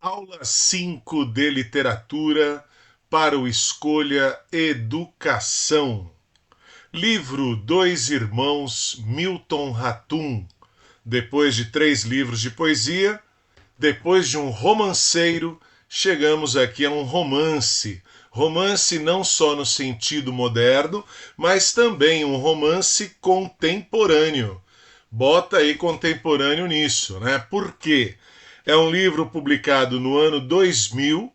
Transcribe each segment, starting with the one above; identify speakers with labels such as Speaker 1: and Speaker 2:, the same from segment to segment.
Speaker 1: Aula 5 de Literatura para o Escolha Educação. Livro Dois Irmãos, Milton Ratum. Depois de 3 livros de poesia, depois de um romanceiro, chegamos aqui a um romance. Romance não só no sentido moderno, mas também um romance contemporâneo. Bota aí contemporâneo nisso, né? Por quê? É um livro publicado no ano 2000,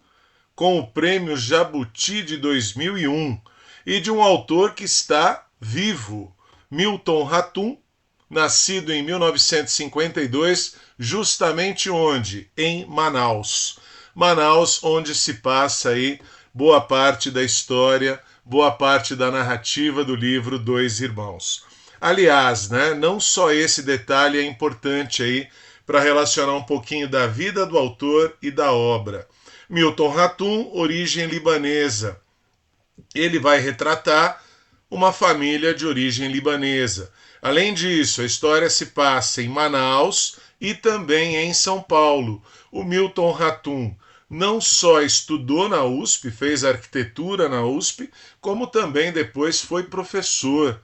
Speaker 1: com o prêmio Jabuti de 2001, e de um autor que está vivo, Milton Ratum, nascido em 1952, justamente onde? Em Manaus. Manaus, onde se passa aí boa parte da história, boa parte da narrativa do livro Dois Irmãos. Aliás, né, não só esse detalhe é importante aí para relacionar um pouquinho da vida do autor e da obra. Milton Ratum, origem libanesa. Ele vai retratar uma família de origem libanesa. Além disso, a história se passa em Manaus e também em São Paulo. O Milton Ratum não só estudou na USP, fez arquitetura na USP, como também depois foi professor,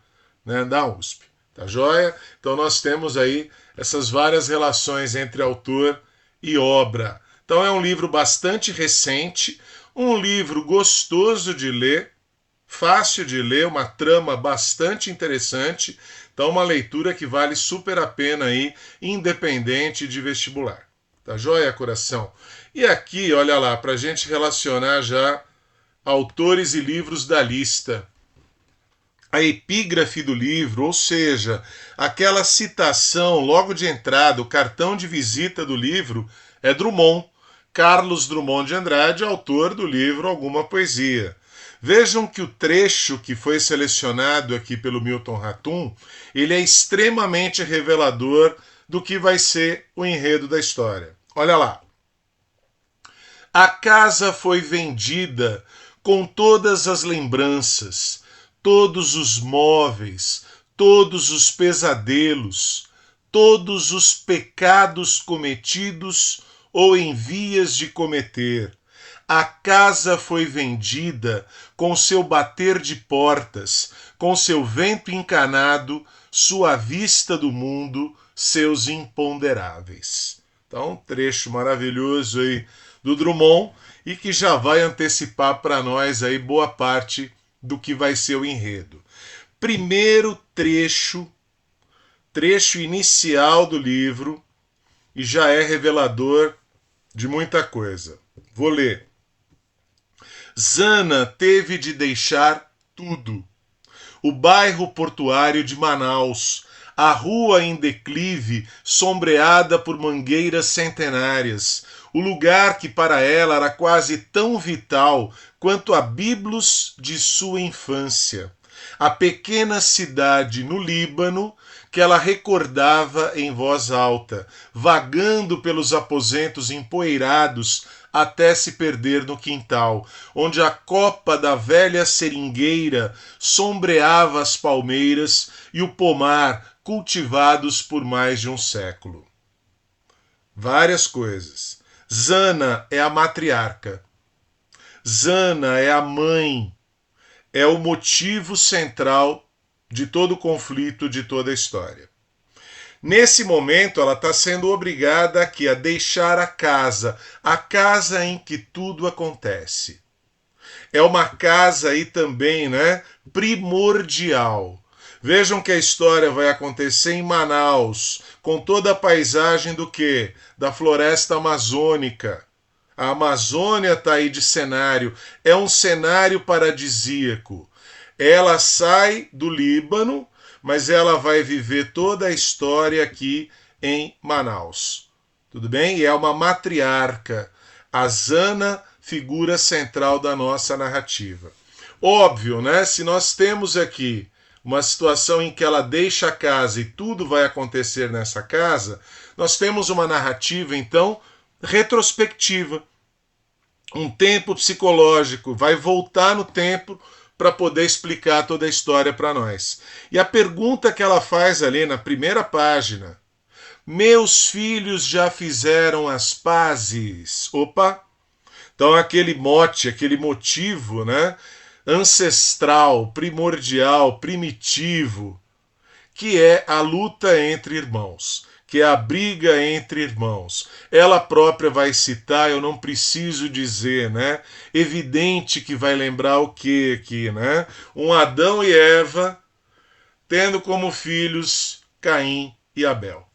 Speaker 1: né, da USP. Tá joia? Então nós temos aí essas várias relações entre autor e obra. Então é um livro bastante recente, um livro gostoso de ler, fácil de ler, uma trama bastante interessante. Então uma leitura que vale super a pena aí, independente de vestibular. Tá joia, coração? E aqui, olha lá, para a gente relacionar já autores e livros da lista. A epígrafe do livro, ou seja, aquela citação logo de entrada, o cartão de visita do livro, é Drummond, Carlos Drummond de Andrade, autor do livro Alguma Poesia. Vejam que o trecho que foi selecionado aqui pelo Milton Ratum, ele é extremamente revelador do que vai ser o enredo da história. Olha lá. A casa foi vendida com todas as lembranças, todos os móveis, todos os pesadelos, todos os pecados cometidos ou em vias de cometer. A casa foi vendida com seu bater de portas, com seu vento encanado, sua vista do mundo, seus imponderáveis. Então, um trecho maravilhoso aí do Drummond e que já vai antecipar para nós aí boa parte do que vai ser o enredo. Primeiro trecho inicial do livro, e já é revelador de muita coisa. Vou ler. Zana teve de deixar tudo. O bairro portuário de Manaus, a rua em declive, sombreada por mangueiras centenárias, o lugar que para ela era quase tão vital quanto a Biblos de sua infância, a pequena cidade no Líbano que ela recordava em voz alta, vagando pelos aposentos empoeirados até se perder no quintal, onde a copa da velha seringueira sombreava as palmeiras e o pomar cultivados por mais de um século. Várias coisas. Zana é a matriarca. Zana é a mãe. É o motivo central de todo o conflito, de toda a história. Nesse momento, ela está sendo obrigada aqui a deixar a casa em que tudo acontece. É uma casa aí também, né, primordial. Vejam que a história vai acontecer em Manaus, com toda a paisagem do quê? Da floresta amazônica. A Amazônia está aí de cenário, é um cenário paradisíaco. Ela sai do Líbano, mas ela vai viver toda a história aqui em Manaus. Tudo bem? E é uma matriarca. A Zana, figura central da nossa narrativa. Óbvio, né? Se nós temos aqui uma situação em que ela deixa a casa e tudo vai acontecer nessa casa, nós temos uma narrativa, então, retrospectiva. Um tempo psicológico, vai voltar no tempo para poder explicar toda a história para nós. E a pergunta que ela faz ali na primeira página: Meus filhos já fizeram as pazes. Opa! Então aquele mote, aquele motivo, né? Ancestral, primordial, primitivo, que é a luta entre irmãos, que é a briga entre irmãos. Ela própria vai citar, eu não preciso dizer, né? Evidente que vai lembrar o que aqui, né? Um Adão e Eva tendo como filhos Caim e Abel.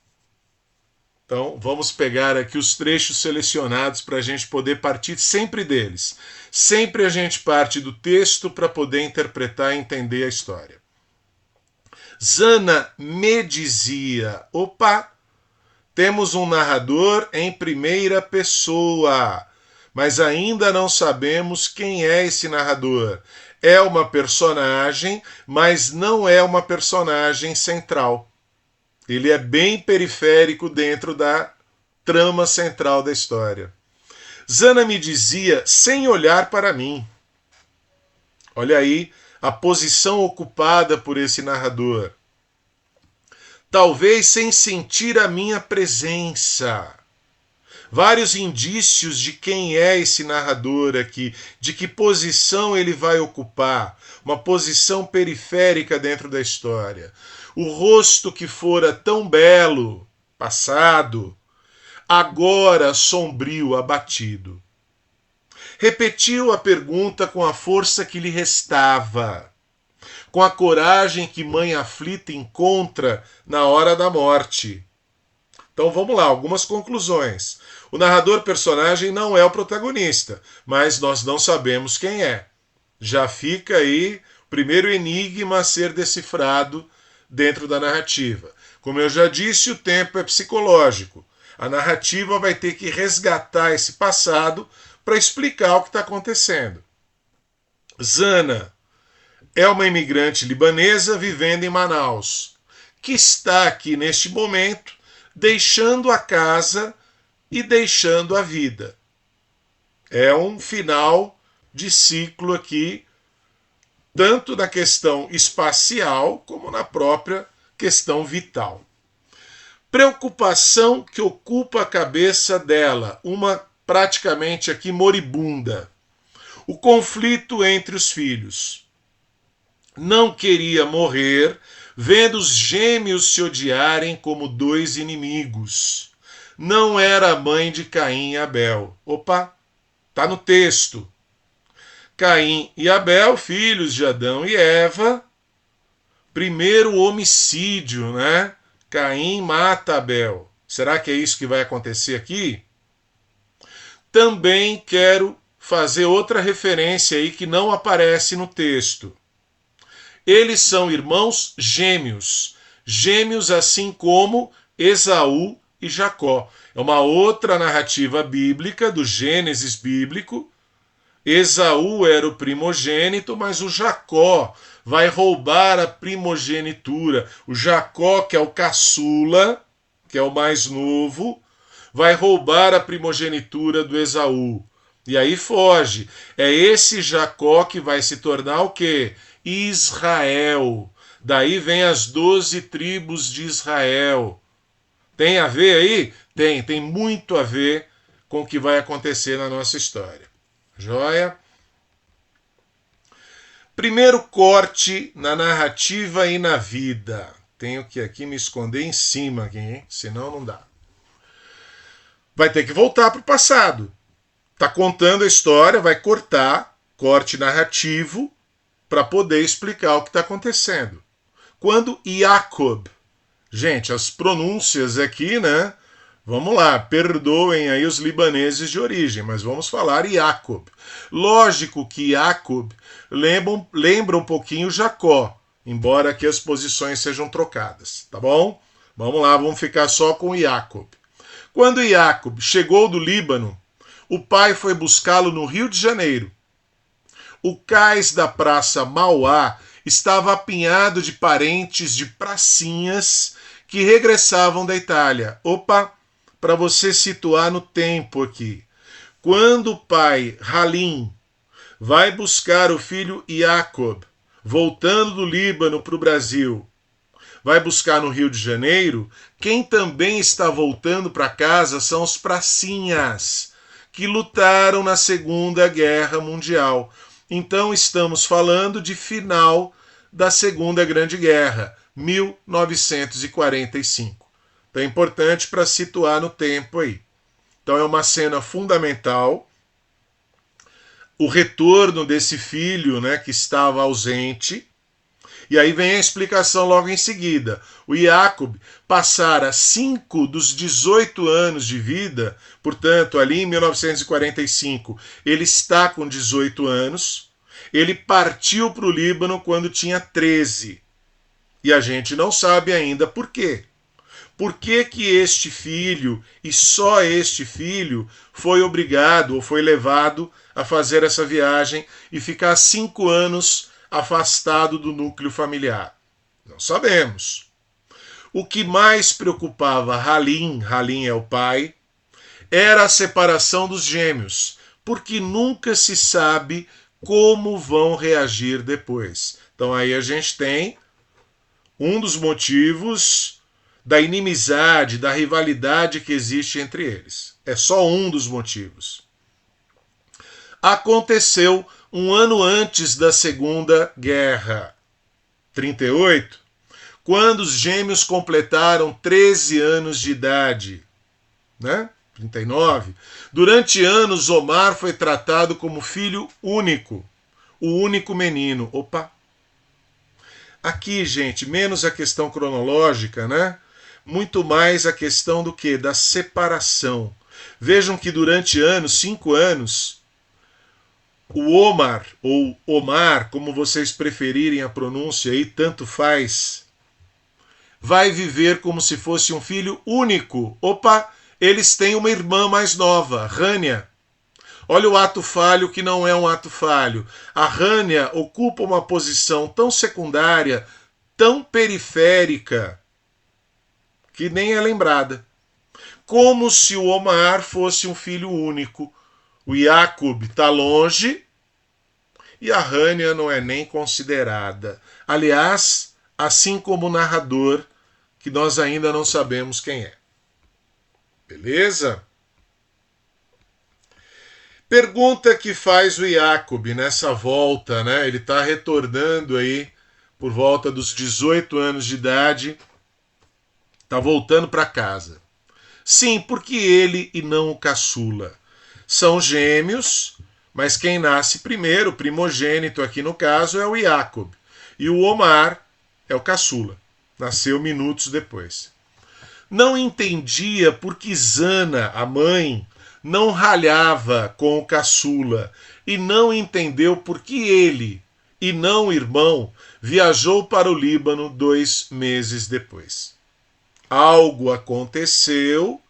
Speaker 1: Então, vamos pegar aqui os trechos selecionados para a gente poder partir sempre deles. Sempre a gente parte do texto para poder interpretar e entender a história. Zana me dizia, opa, temos um narrador em primeira pessoa, mas ainda não sabemos quem é esse narrador. É uma personagem, mas não é uma personagem central. Ele é bem periférico dentro da trama central da história. Zana me dizia sem olhar para mim. Olha aí a posição ocupada por esse narrador. Talvez sem sentir a minha presença. Vários indícios de quem é esse narrador aqui, de que posição ele vai ocupar, uma posição periférica dentro da história. O rosto que fora tão belo, passado, agora sombrio, abatido. Repetiu a pergunta com a força que lhe restava, com a coragem que mãe aflita encontra na hora da morte. Então vamos lá, algumas conclusões. O narrador personagem não é o protagonista, mas nós não sabemos quem é. Já fica aí o primeiro enigma a ser decifrado dentro da narrativa. Como eu já disse, o tempo é psicológico. A narrativa vai ter que resgatar esse passado para explicar o que está acontecendo. Zana é uma imigrante libanesa vivendo em Manaus, que está aqui neste momento deixando a casa e deixando a vida. É um final de ciclo aqui, tanto na questão espacial como na própria questão vital. Preocupação que ocupa a cabeça dela, uma praticamente aqui moribunda. O conflito entre os filhos. Não queria morrer vendo os gêmeos se odiarem como dois inimigos. Não era a mãe de Caim e Abel. Opa, tá no texto. Caim e Abel, filhos de Adão e Eva. Primeiro homicídio, né? Caim mata Abel. Será que é isso que vai acontecer aqui? Também quero fazer outra referência aí que não aparece no texto. Eles são irmãos gêmeos. Gêmeos assim como Esaú e Jacó. É uma outra narrativa bíblica, do Gênesis bíblico. Esaú era o primogênito, mas o Jacó vai roubar a primogenitura. O Jacó, que é o caçula, que é o mais novo, vai roubar a primogenitura do Esaú. E aí foge. É esse Jacó que vai se tornar o quê? Israel. Daí vem as 12 tribos de Israel. Tem a ver aí? Tem muito a ver com o que vai acontecer na nossa história. Joia? Primeiro corte na narrativa e na vida. Tenho que aqui me esconder em cima, aqui, hein? Senão não dá. Vai ter que voltar para o passado. Está contando a história, vai cortar, corte narrativo, para poder explicar o que está acontecendo. Quando Jacob, gente, as pronúncias aqui, né? Vamos lá, perdoem aí os libaneses de origem, mas vamos falar Jacob. Lógico que Jacob lembra um pouquinho Jacó, embora aqui as posições sejam trocadas, tá bom? Vamos lá, vamos ficar só com Jacob. Quando Jacob chegou do Líbano, o pai foi buscá-lo no Rio de Janeiro. O cais da Praça Mauá estava apinhado de parentes de pracinhas que regressavam da Itália. Opa, para você situar no tempo aqui. Quando o pai Halim vai buscar o filho Jacob, voltando do Líbano para o Brasil, vai buscar no Rio de Janeiro, quem também está voltando para casa são os pracinhas, que lutaram na Segunda Guerra Mundial. Então estamos falando de final da Segunda Grande Guerra, 1945. Então é importante para situar no tempo aí. Então é uma cena fundamental. O retorno desse filho, né, que estava ausente. E aí vem a explicação logo em seguida. O Jacob passara 5 dos 18 anos de vida, portanto, ali em 1945, ele está com 18 anos. Ele partiu para o Líbano quando tinha 13. E a gente não sabe ainda por quê. Por que que este filho, e só este filho, foi obrigado ou foi levado a fazer essa viagem e ficar 5 anos afastado do núcleo familiar? Não sabemos. O que mais preocupava Halim é o pai, era a separação dos gêmeos, porque nunca se sabe como vão reagir depois. Então aí a gente tem um dos motivos da inimizade, da rivalidade que existe entre eles. É só um dos motivos. Aconteceu um ano antes da Segunda Guerra, 38, quando os gêmeos completaram 13 anos de idade, né? 39. Durante anos, Omar foi tratado como filho único, o único menino. Opa! Aqui, gente, menos a questão cronológica, né? Muito mais a questão do que? Da separação. Vejam que durante anos, 5 anos, o Omar, ou Omar, como vocês preferirem a pronúncia aí, tanto faz, vai viver como se fosse um filho único. Opa, eles têm uma irmã mais nova, Rania. Olha o ato falho que não é um ato falho. A Rania ocupa uma posição tão secundária, tão periférica, que nem é lembrada. Como se o Omar fosse um filho único. O Jacob está longe e a Rania não é nem considerada. Aliás, assim como o narrador, que nós ainda não sabemos quem é. Beleza? Pergunta que faz o Jacob nessa volta, né? Ele está retornando aí por volta dos 18 anos de idade, está voltando para casa. Sim, porque ele e não o caçula. São gêmeos, mas quem nasce primeiro, o primogênito aqui no caso, é o Jacob. E o Omar é o caçula. Nasceu minutos depois. Não entendia por que Zana, a mãe, não ralhava com o caçula e não entendeu por que ele, e não o irmão, viajou para o Líbano 2 meses depois. Algo aconteceu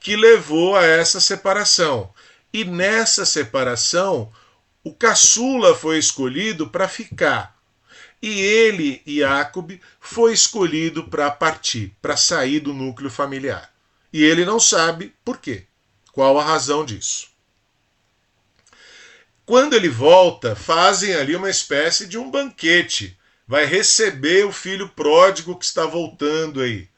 Speaker 1: que levou a essa separação. E nessa separação, o caçula foi escolhido para ficar. E ele, Jacob, foi escolhido para partir, para sair do núcleo familiar. E ele não sabe por quê. Qual a razão disso? Quando ele volta, fazem ali uma espécie de um banquete. Vai receber o filho pródigo que está voltando aí.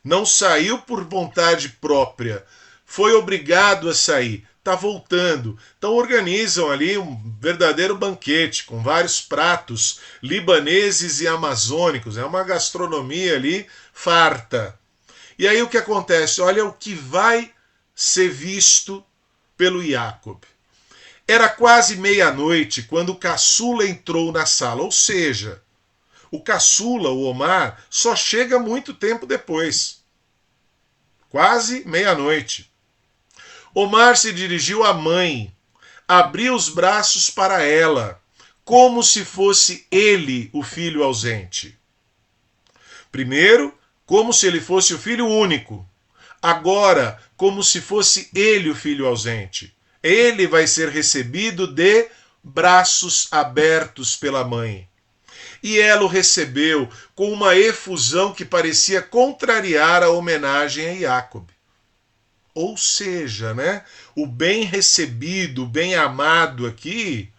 Speaker 1: Não saiu por vontade própria, foi obrigado a sair, está voltando. Então organizam ali um verdadeiro banquete com vários pratos libaneses e amazônicos. É uma gastronomia ali farta. E aí o que acontece? Olha o que vai ser visto pelo Jacob. Era quase meia-noite quando o caçula entrou na sala, ou seja, o caçula, o Omar, só chega muito tempo depois. Quase meia-noite. Omar se dirigiu à mãe, abriu os braços para ela, como se fosse ele o filho ausente. Primeiro, como se ele fosse o filho único. Agora, como se fosse ele o filho ausente. Ele vai ser recebido de braços abertos pela mãe. E ela o recebeu com uma efusão que parecia contrariar a homenagem a Jacob. Ou seja, né, o bem recebido, o bem amado aqui,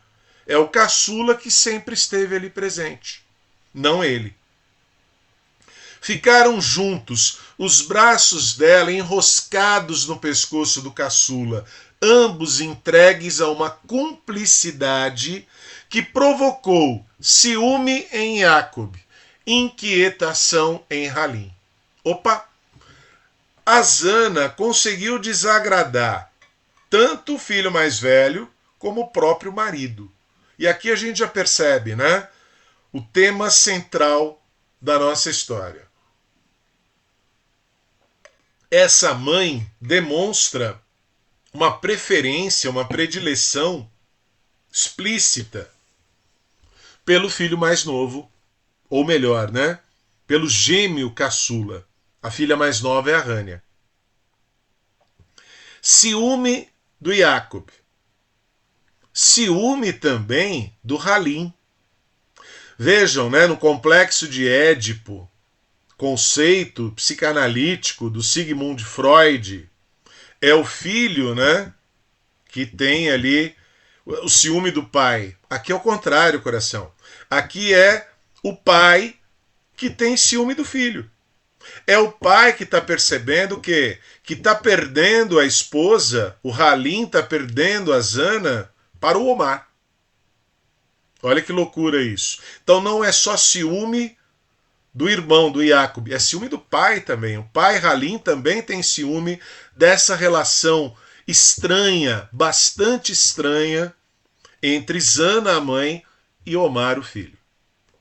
Speaker 1: é o caçula que sempre esteve ali presente, não ele. Ficaram juntos, os braços dela enroscados no pescoço do caçula, ambos entregues a uma cumplicidade que provocou ciúme em Jacob, inquietação em Halim. Opa! A Zana conseguiu desagradar tanto o filho mais velho como o próprio marido. E aqui a gente já percebe, né? O tema central da nossa história. Essa mãe demonstra uma preferência, uma predileção explícita pelo filho mais novo, ou melhor, né? Pelo gêmeo caçula. A filha mais nova é a Rania. Ciúme do Jacob. Ciúme também do Halim. Vejam, né, no complexo de Édipo, conceito psicanalítico do Sigmund Freud, é o filho, né, que tem ali o ciúme do pai. Aqui é o contrário, coração. Aqui é o pai que tem ciúme do filho. É o pai que está percebendo que está perdendo a esposa, o Halim está perdendo a Zana para o Omar. Olha que loucura isso. Então não é só ciúme do irmão, do Jacob, é ciúme do pai também. O pai Halim também tem ciúme dessa relação estranha, bastante estranha, entre Zana, a mãe, e Omar, o filho.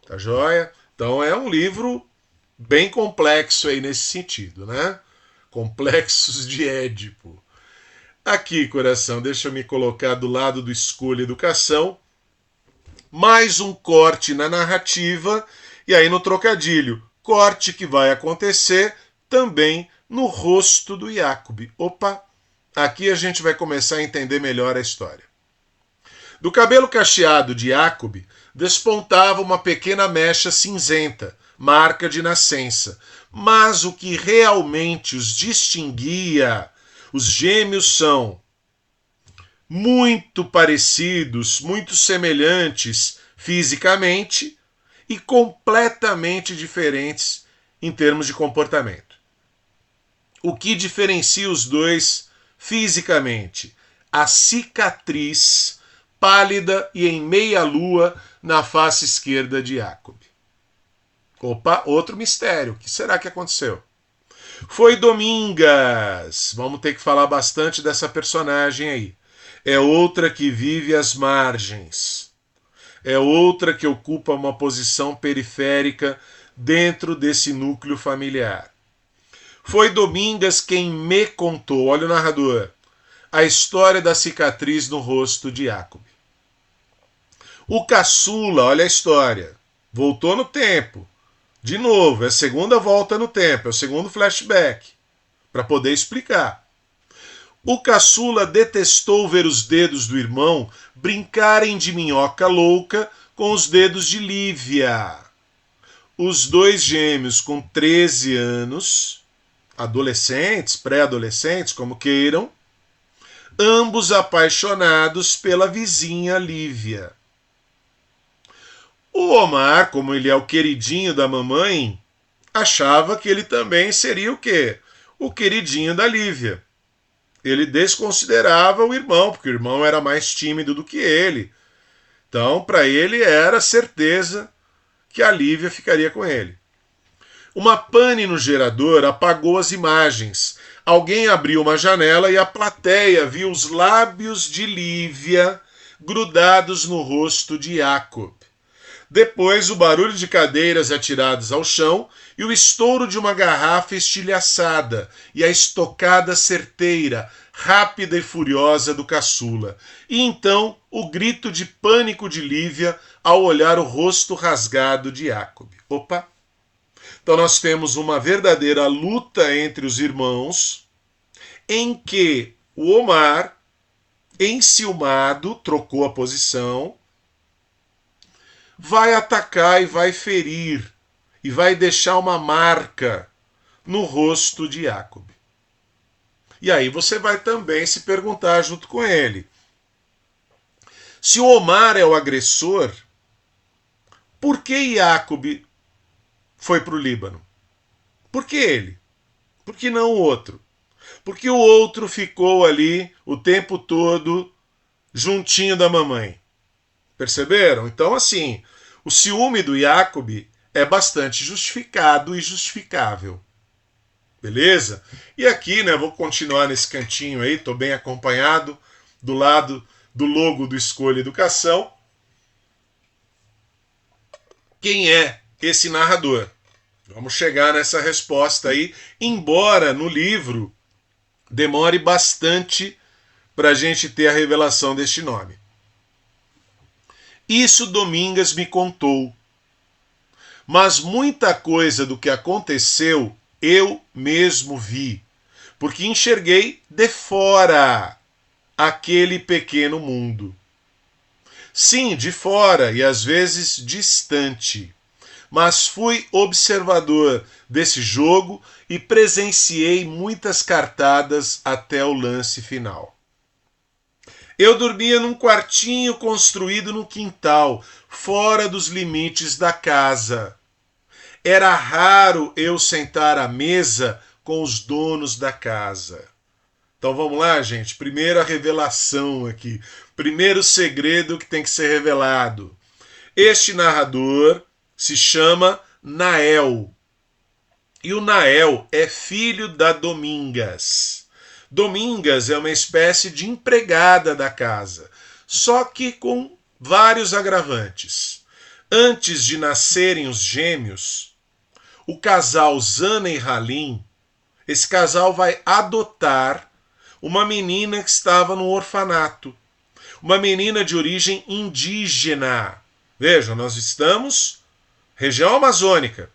Speaker 1: Tá joia? Então é um livro bem complexo aí nesse sentido, né? Complexos de Édipo. Aqui, coração, deixa eu me colocar do lado do Escolha Educação. Mais um corte na narrativa, e aí no trocadilho, corte que vai acontecer também no rosto do Jacob. Opa, aqui a gente vai começar a entender melhor a história. Do cabelo cacheado de Jacob despontava uma pequena mecha cinzenta, marca de nascença. Mas o que realmente os distinguia, os gêmeos são muito parecidos, muito semelhantes fisicamente e completamente diferentes em termos de comportamento. O que diferencia os dois fisicamente? A cicatriz pálida e em meia-lua na face esquerda de Jacob. Opa, outro mistério. O que será que aconteceu? Foi Domingas. Vamos ter que falar bastante dessa personagem aí. É outra que vive às margens. É outra que ocupa uma posição periférica dentro desse núcleo familiar. Foi Domingas quem me contou, olha o narrador, a história da cicatriz no rosto de Jacob. O caçula, olha a história, voltou no tempo. De novo, é a segunda volta no tempo, é o segundo flashback, para poder explicar. O caçula detestou ver os dedos do irmão brincarem de minhoca louca com os dedos de Lívia. Os dois gêmeos com 13 anos, adolescentes, pré-adolescentes, como queiram, ambos apaixonados pela vizinha Lívia. O Omar, como ele é o queridinho da mamãe, achava que ele também seria o quê? O queridinho da Lívia. Ele desconsiderava o irmão, porque o irmão era mais tímido do que ele. Então, para ele era certeza que a Lívia ficaria com ele. Uma pane no gerador apagou as imagens. Alguém abriu uma janela e a plateia viu os lábios de Lívia grudados no rosto de Jacob. Depois, o barulho de cadeiras atiradas ao chão e o estouro de uma garrafa estilhaçada e a estocada certeira, rápida e furiosa do caçula. E então, o grito de pânico de Lívia ao olhar o rosto rasgado de Jacob. Opa! Então nós temos uma verdadeira luta entre os irmãos, em que o Omar, enciumado, trocou a posição, vai atacar e vai ferir, e vai deixar uma marca no rosto de Jacob. E aí você vai também se perguntar junto com ele, se o Omar é o agressor, por que Jacob foi para o Líbano? Por que ele? Por que não o outro? Porque o outro ficou ali o tempo todo juntinho da mamãe. Perceberam? Então, assim, o ciúme do Jacob é bastante justificado e justificável. Beleza? E aqui, né, vou continuar nesse cantinho aí, tô bem acompanhado, do lado do logo do Escolha Educação. Quem é esse narrador? Vamos chegar nessa resposta aí, embora no livro demore bastante para a gente ter a revelação deste nome. Isso Domingas me contou, mas muita coisa do que aconteceu eu mesmo vi, porque enxerguei de fora aquele pequeno mundo. Sim, de fora e às vezes distante, mas fui observador desse jogo e presenciei muitas cartadas até o lance final. Eu dormia num quartinho construído no quintal, fora dos limites da casa. Era raro eu sentar à mesa com os donos da casa. Então vamos lá, gente. Primeira revelação aqui. Primeiro segredo que tem que ser revelado. Este narrador se chama Nael. E o Nael é filho da Domingas. Domingas é uma espécie de empregada da casa, só que com vários agravantes. Antes de nascerem os gêmeos, o casal Zana e Halim, esse casal vai adotar uma menina que estava no orfanato, uma menina de origem indígena. Vejam, nós estamos região amazônica.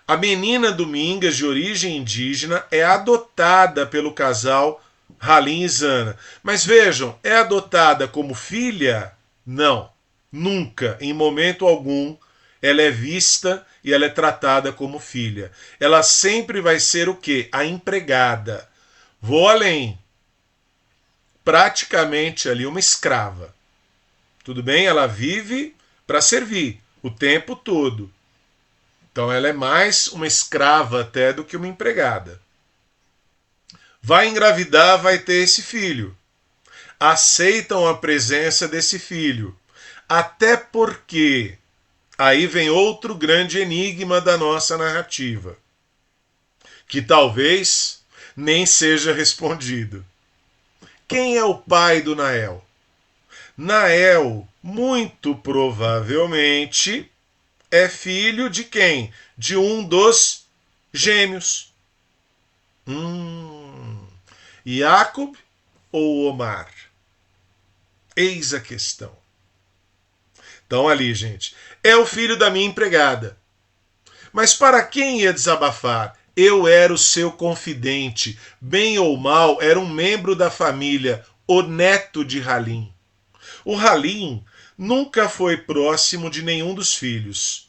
Speaker 1: A menina Domingas, de origem indígena, é adotada pelo casal Halim e Zana. Mas vejam, é adotada como filha? Não, nunca, em momento algum, ela é vista e ela é tratada como filha. Ela sempre vai ser o quê? A empregada. Vou além. Praticamente ali uma escrava. Tudo bem? Ela vive para servir o tempo todo. Então ela é mais uma escrava até do que uma empregada. Vai engravidar, vai ter esse filho. Aceitam a presença desse filho. Até porque aí vem outro grande enigma da nossa narrativa, que talvez nem seja respondido. Quem é o pai do Nael? Nael, muito provavelmente, é filho de quem? De um dos gêmeos. Jacob ou Omar? Eis a questão. Então ali, gente, é o filho da minha empregada. Mas para quem ia desabafar? Eu era o seu confidente. Bem ou mal, era um membro da família, o neto de Halim. O Halim nunca foi próximo de nenhum dos filhos,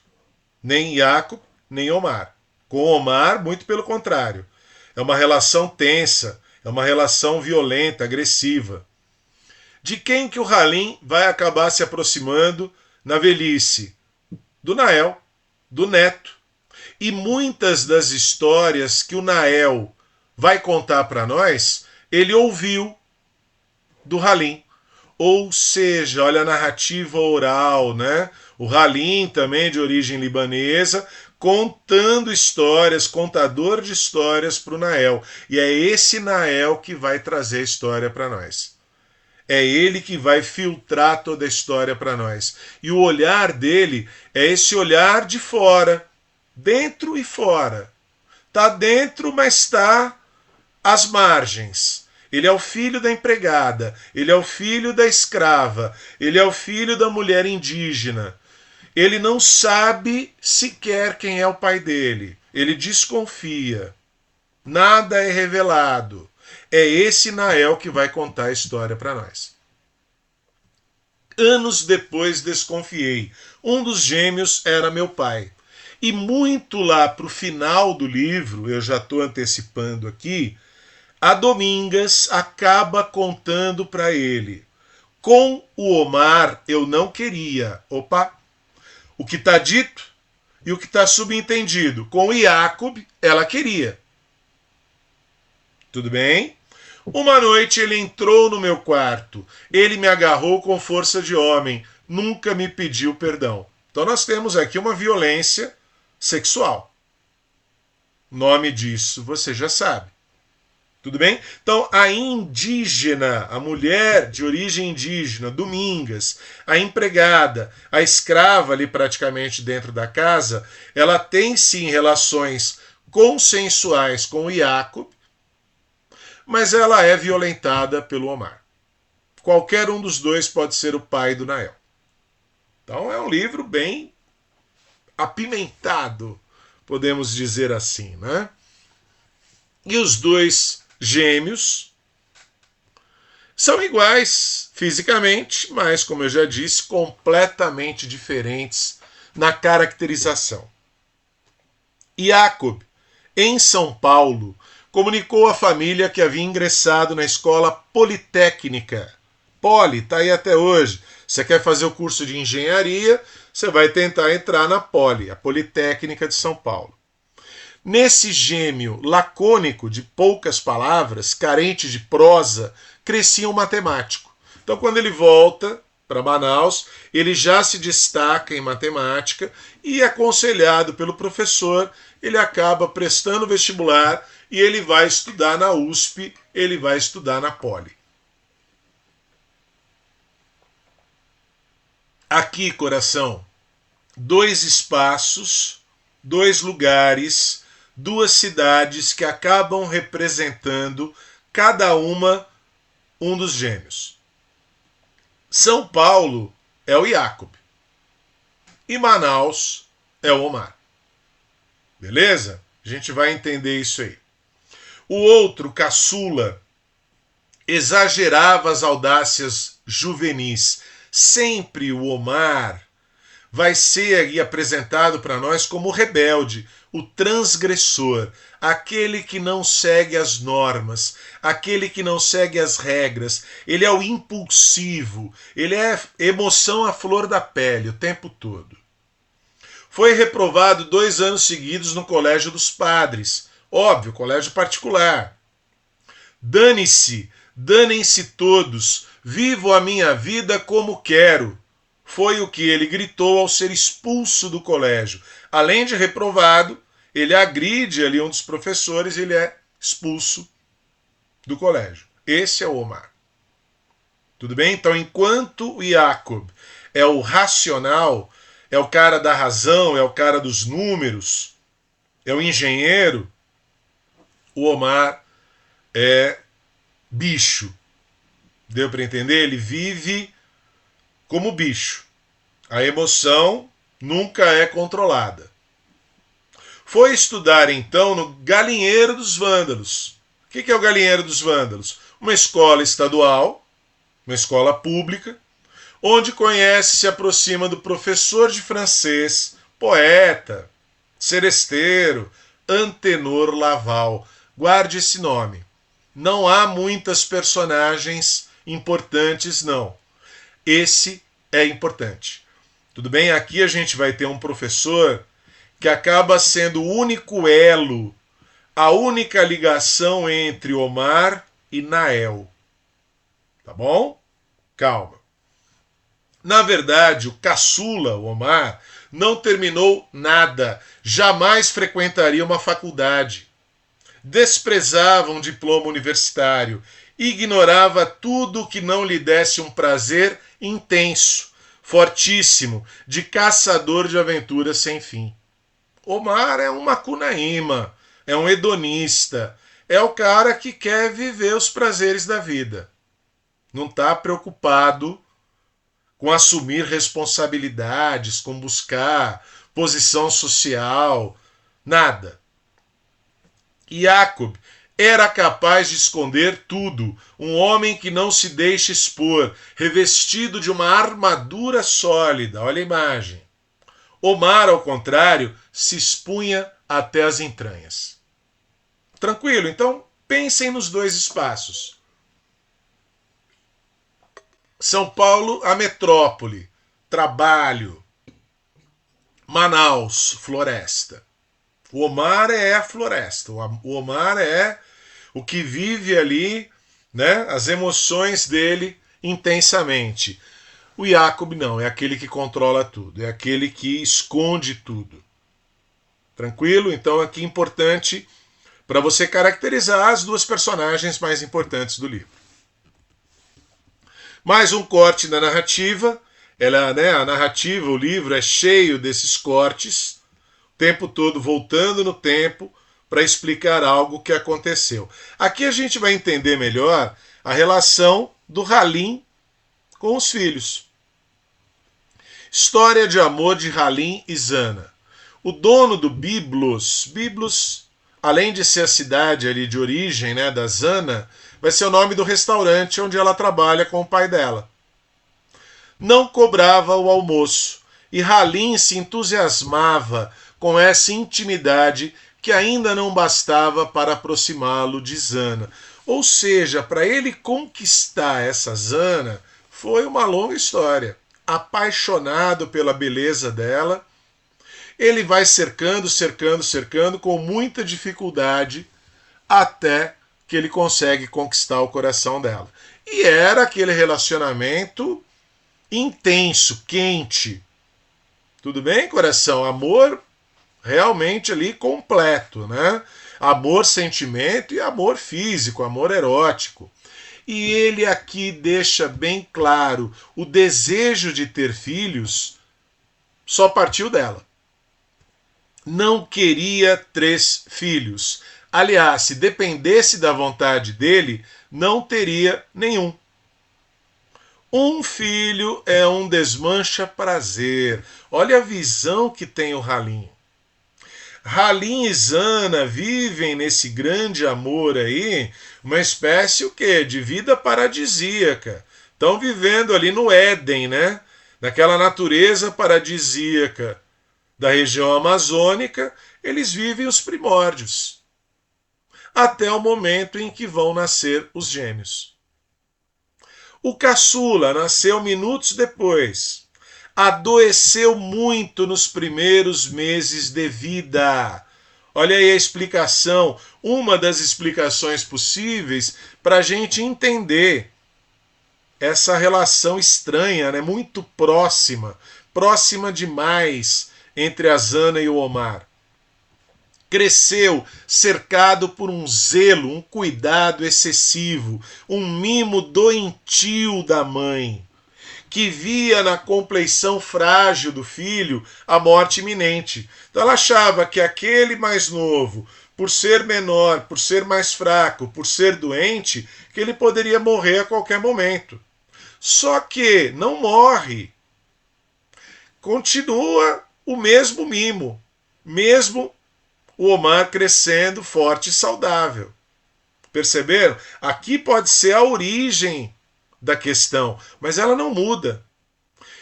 Speaker 1: nem Jacob, nem Omar. Com Omar, muito pelo contrário. É uma relação tensa, é uma relação violenta, agressiva. De quem que o Halim vai acabar se aproximando na velhice? Do Nael, do neto. E muitas das histórias que o Nael vai contar para nós, ele ouviu do Halim. Ou seja, olha a narrativa oral, né? O Halim, também de origem libanesa, contando histórias, contador de histórias para o Nael. E é esse Nael que vai trazer a história para nós. É ele que vai filtrar toda a história para nós. E o olhar dele é esse olhar de fora, dentro e fora. Está dentro, mas está às margens. Ele é o filho da empregada, ele é o filho da escrava, ele é o filho da mulher indígena. Ele não sabe sequer quem é o pai dele. Ele desconfia. Nada é revelado. É esse Nael que vai contar a história para nós. Anos depois desconfiei. Um dos gêmeos era meu pai. E muito lá para o final do livro, eu já estou antecipando aqui, a Domingas acaba contando para ele. Com o Omar eu não queria. Opa! O que está dito E o que está subentendido? Com Jacob, ela queria. Tudo bem? Uma noite ele entrou no meu quarto. Ele me agarrou com força de homem. Nunca me pediu perdão. Então nós temos aqui uma violência sexual. O nome disso você já sabe. Tudo bem? Então, a indígena, a mulher de origem indígena, Domingas, a empregada, a escrava ali praticamente dentro da casa, ela tem sim relações consensuais com o Jacob, mas ela é violentada pelo Omar. Qualquer um dos dois pode ser o pai do Nael. Então, é um livro bem apimentado, podemos dizer assim, né? E os dois gêmeos são iguais fisicamente, mas, como eu já disse, completamente diferentes na caracterização. Jacob, em São Paulo, comunicou à família que havia ingressado na escola politécnica. Poli, está aí até hoje. Você quer fazer o curso de engenharia, você vai tentar entrar na Poli, a Politécnica de São Paulo. Nesse gêmeo lacônico, de poucas palavras, carente de prosa, crescia um matemático. Então, quando ele volta para Manaus, ele já se destaca em matemática e, aconselhado pelo professor, ele acaba prestando vestibular e ele vai estudar na USP, ele vai estudar na Poli. Aqui, coração, dois espaços, dois lugares, duas cidades que acabam representando cada uma um dos gêmeos. São Paulo é o Jacob e Manaus é o Omar. Beleza? A gente vai entender isso aí. O outro, caçula, exagerava as audácias juvenis. Sempre o Omar vai ser aí apresentado para nós como o rebelde, o transgressor, aquele que não segue as normas, aquele que não segue as regras. Ele é o impulsivo, ele é emoção à flor da pele o tempo todo. Foi reprovado 2 anos seguidos no Colégio dos Padres, óbvio, colégio particular. Dane-se, danem-se todos, vivo a minha vida como quero. Foi o que ele gritou ao ser expulso do colégio. Além de reprovado, ele agride ali um dos professores e ele é expulso do colégio. Esse é o Omar. Tudo bem? Então, enquanto o Jacob é o racional, é o cara da razão, é o cara dos números, é o engenheiro, o Omar é bicho. Deu para entender? Ele vive como bicho. A emoção nunca é controlada. Foi estudar então no Galinheiro dos Vândalos. O que é o Galinheiro dos Vândalos? Uma escola estadual, uma escola pública, onde conhece e se aproxima do professor de francês, poeta, seresteiro, Antenor Laval. Guarde esse nome. Não há muitas personagens importantes, não. Esse é importante. Tudo bem? Aqui a gente vai ter um professor que acaba sendo o único elo, a única ligação entre Omar e Nael. Tá bom? Calma. Na verdade, o caçula, o Omar, não terminou nada, jamais frequentaria uma faculdade. Desprezava um diploma universitário, ignorava tudo que não lhe desse um prazer intenso, fortíssimo, de caçador de aventuras sem fim. Omar é um macunaíma, é um hedonista, é o cara que quer viver os prazeres da vida. Não está preocupado com assumir responsabilidades, com buscar posição social, nada. Jacob era capaz de esconder tudo, um homem que não se deixa expor, revestido de uma armadura sólida, olha a imagem. Omar, ao contrário, se expunha até as entranhas. Tranquilo? Então, pensem nos dois espaços. São Paulo, a metrópole, trabalho. Manaus, floresta. O Omar é a floresta. O Omar é o que vive ali, né, as emoções dele intensamente. O Jacob não, é aquele que controla tudo, é aquele que esconde tudo. Tranquilo? Então aqui é importante para você caracterizar as duas personagens mais importantes do livro. Mais um corte da narrativa. Ela, né, a narrativa, o livro é cheio desses cortes, o tempo todo voltando no tempo para explicar algo que aconteceu. Aqui a gente vai entender melhor a relação do Halim com os filhos. História de amor de Halim e Zana. O dono do Biblos, além de ser a cidade ali de origem, né, da Zana, vai ser o nome do restaurante onde ela trabalha com o pai dela. Não cobrava o almoço e Halim se entusiasmava com essa intimidade que ainda não bastava para aproximá-lo de Zana. Ou seja, para ele conquistar essa Zana foi uma longa história. Apaixonado pela beleza dela, ele vai cercando com muita dificuldade até que ele consegue conquistar o coração dela. E era aquele relacionamento intenso, quente. Tudo bem, coração? Amor realmente ali completo, né? Amor, sentimento e amor físico, amor erótico. E ele aqui deixa bem claro, o desejo de ter filhos só partiu dela. Não queria 3 filhos. Aliás, se dependesse da vontade dele, não teria nenhum. Um filho é um desmancha-prazer. Olha a visão que tem o Halim. Halim e Zana vivem nesse grande amor aí, uma espécie o quê? De vida paradisíaca. Estão vivendo ali no Éden, né? Naquela natureza paradisíaca da região amazônica, eles vivem os primórdios. Até o momento em que vão nascer os gêmeos. O caçula nasceu minutos depois. Adoeceu muito nos primeiros meses de vida. Olha aí a explicação, uma das explicações possíveis para a gente entender essa relação estranha, né? Muito próxima demais entre a Zana e o Omar. Cresceu cercado por um zelo, um cuidado excessivo, um mimo doentio da mãe, que via na compleição frágil do filho a morte iminente. Então ela achava que aquele mais novo, por ser menor, por ser mais fraco, por ser doente, que ele poderia morrer a qualquer momento. Só que não morre. Continua o mesmo mimo, mesmo o Omar crescendo forte e saudável. Perceberam? Aqui pode ser a origem da questão, mas ela não muda.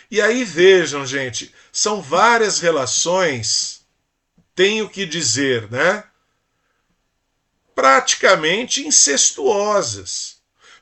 Speaker 1: E aí vejam, gente, são várias relações, tenho que dizer, né? Praticamente incestuosas.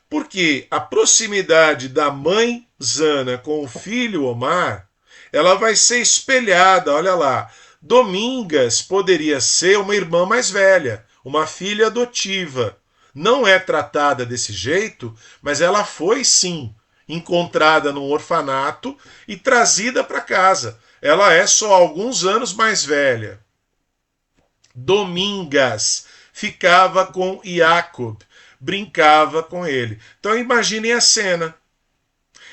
Speaker 1: Porque a proximidade da mãe Zana com o filho Omar, ela vai ser espelhada, olha lá. Domingas poderia ser uma irmã mais velha, uma filha adotiva. Não é tratada desse jeito, mas ela foi sim encontrada num orfanato e trazida para casa. Ela é só alguns anos mais velha. Domingas ficava com Jacob, brincava com ele. Então imaginem a cena.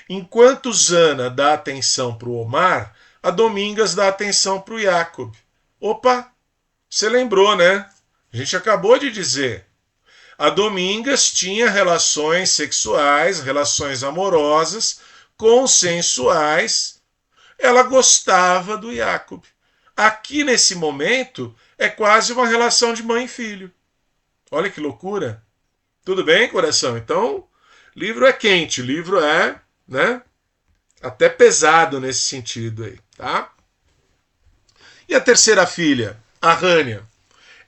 Speaker 1: Enquanto Zana dá atenção para o Omar, a Domingas dá atenção para o Jacob. Opa, você lembrou, né? A gente acabou de dizer. A Domingas tinha relações sexuais, relações amorosas, consensuais. Ela gostava do Jacob. Aqui nesse momento é quase uma relação de mãe e filho. Olha que loucura. Tudo bem, coração? Então, o livro é quente, o livro é, né, até pesado nesse sentido aí, tá? E a terceira filha, a Rania?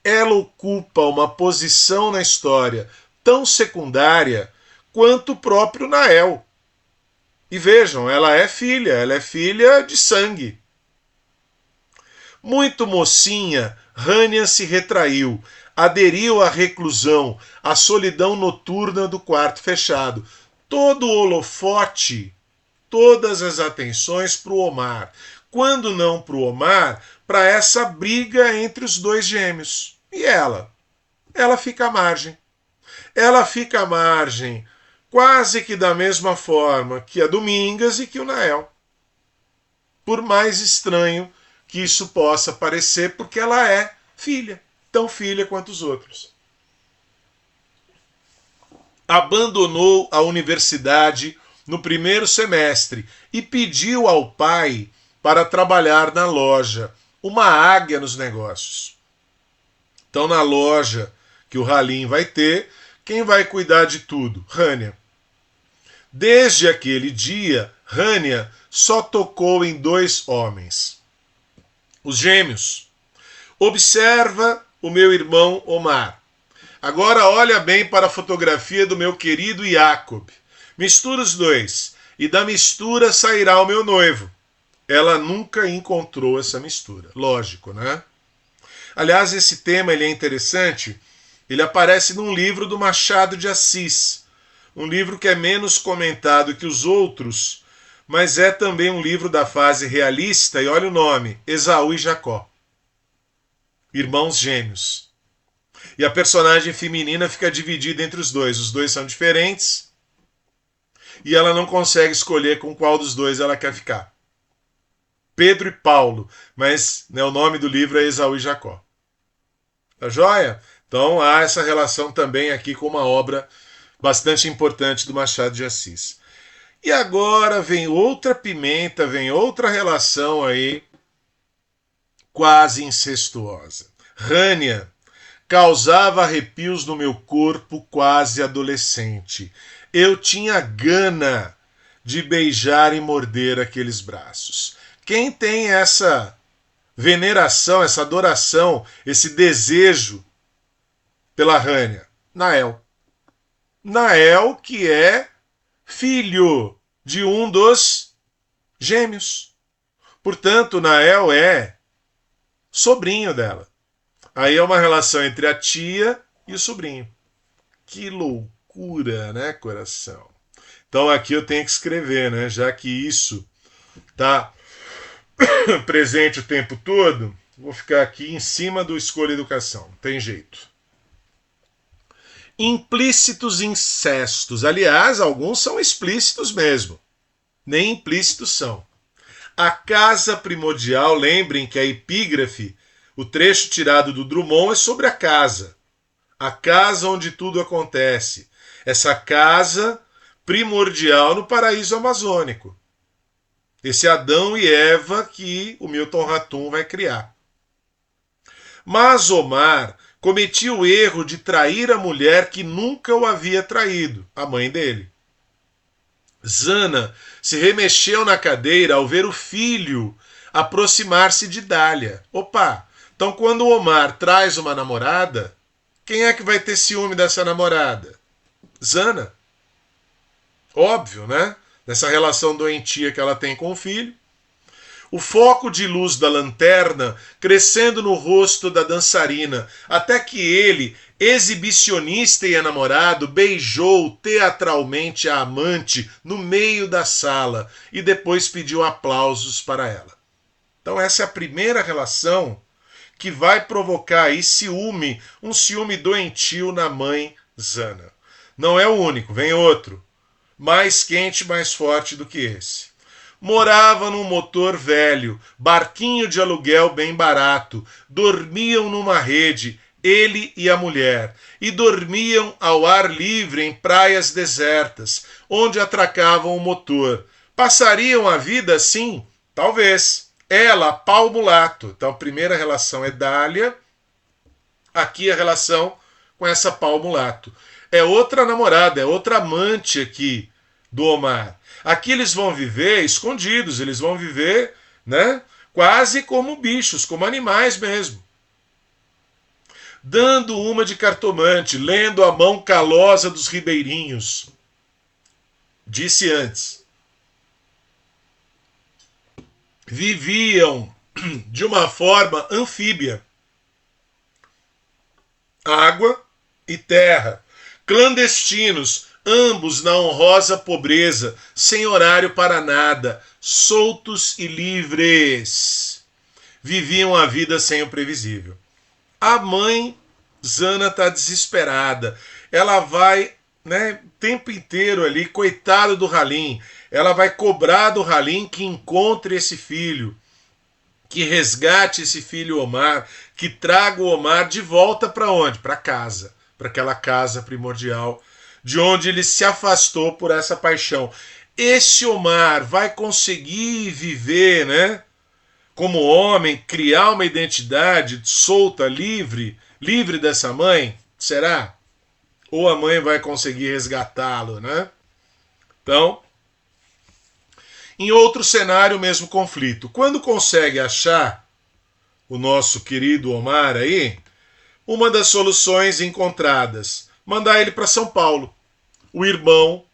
Speaker 1: Ela ocupa uma posição na história tão secundária quanto o próprio Nael. E vejam, ela é filha de sangue. Muito mocinha, Rania se retraiu, aderiu à reclusão, à solidão noturna do quarto fechado. Todo o holofote, todas as atenções para o Omar. Quando não para o Omar, para essa briga entre os dois gêmeos. E ela? Ela fica à margem. Ela fica à margem quase que da mesma forma que a Domingas e que o Nael. Por mais estranho que isso possa parecer, porque ela é filha, tão filha quanto os outros. Abandonou a universidade no primeiro semestre e pediu ao pai para trabalhar na loja, uma águia nos negócios. Então, na loja que o Halim vai ter, quem vai cuidar de tudo? Rania. Desde aquele dia, Rania só tocou em 2 homens. Os gêmeos. Observa o meu irmão Omar. Agora olha bem para a fotografia do meu querido Jacob. Mistura os dois. E da mistura sairá o meu noivo. Ela nunca encontrou essa mistura. Lógico, né? Aliás, esse tema ele é interessante. Ele aparece num livro do Machado de Assis. Um livro que é menos comentado que os outros, mas é também um livro da fase realista. E olha o nome, Esaú e Jacó. Irmãos gêmeos. E a personagem feminina fica dividida entre os dois. Os dois são diferentes. E ela não consegue escolher com qual dos dois ela quer ficar. Pedro e Paulo. Mas né, o nome do livro é Esaú e Jacó. Tá joia? Então há essa relação também aqui com uma obra bastante importante do Machado de Assis. E agora vem outra pimenta, vem outra relação aí quase incestuosa. Rania causava arrepios no meu corpo quase adolescente. Eu tinha gana de beijar e morder aqueles braços. Quem tem essa veneração, essa adoração, esse desejo pela Rania? Nael. Nael, que é filho de um dos gêmeos. Portanto, Nael é sobrinho dela. Aí é uma relação entre a tia e o sobrinho. Que loucura, né, coração? Então aqui eu tenho que escrever, né? Já que isso está presente o tempo todo, vou ficar aqui em cima do Escolha Educação. Não tem jeito. Implícitos incestos. Aliás, alguns são explícitos mesmo. Nem implícitos são. A casa primordial, lembrem que a epígrafe, o trecho tirado do Drummond, é sobre a casa. A casa onde tudo acontece. Essa casa primordial no paraíso amazônico. Esse Adão e Eva que o Milton Ratum vai criar. Mas Omar cometia o erro de trair a mulher que nunca o havia traído, a mãe dele. Zana se remexeu na cadeira ao ver o filho aproximar-se de Dália. Opa, então quando o Omar traz uma namorada, quem é que vai ter ciúme dessa namorada? Zana. Óbvio, né? Nessa relação doentia que ela tem com o filho. O foco de luz da lanterna crescendo no rosto da dançarina, até que ele, exibicionista e enamorado, beijou teatralmente a amante no meio da sala e depois pediu aplausos para ela. Então essa é a primeira relação que vai provocar aí ciúme, um ciúme doentio na mãe Zana. Não é o único, vem outro, mais quente, mais forte do que esse. Morava num motor velho, barquinho de aluguel bem barato, dormiam numa rede, ele e a mulher, e dormiam ao ar livre em praias desertas, onde atracavam o motor. Passariam a vida assim? Talvez. Ela, pau mulato. Então a primeira relação é Dália, aqui a relação com essa pau mulato. É outra namorada, é outra amante aqui do Omar. Aqui eles vão viver escondidos, eles vão viver, né, quase como bichos, como animais mesmo. Dando uma de cartomante, lendo a mão calosa dos ribeirinhos. Disse antes. Viviam de uma forma anfíbia. Água e terra. Clandestinos, ambos na honrosa pobreza, sem horário para nada, soltos e livres. Viviam a vida sem o previsível. A mãe, Zana, está desesperada. Ela vai, né, o tempo inteiro ali, coitado do Halim. Ela vai cobrar do Halim que encontre esse filho, que resgate esse filho Omar, que traga o Omar de volta para onde? Para casa, para aquela casa primordial, de onde ele se afastou por essa paixão. Esse Omar vai conseguir viver, né, como homem, criar uma identidade solta, livre dessa mãe? Será? Ou a mãe vai conseguir resgatá-lo, né? Então, em outro cenário, o mesmo conflito. Quando consegue achar o nosso querido Omar aí, uma das soluções encontradas, mandar ele para São Paulo. O irmão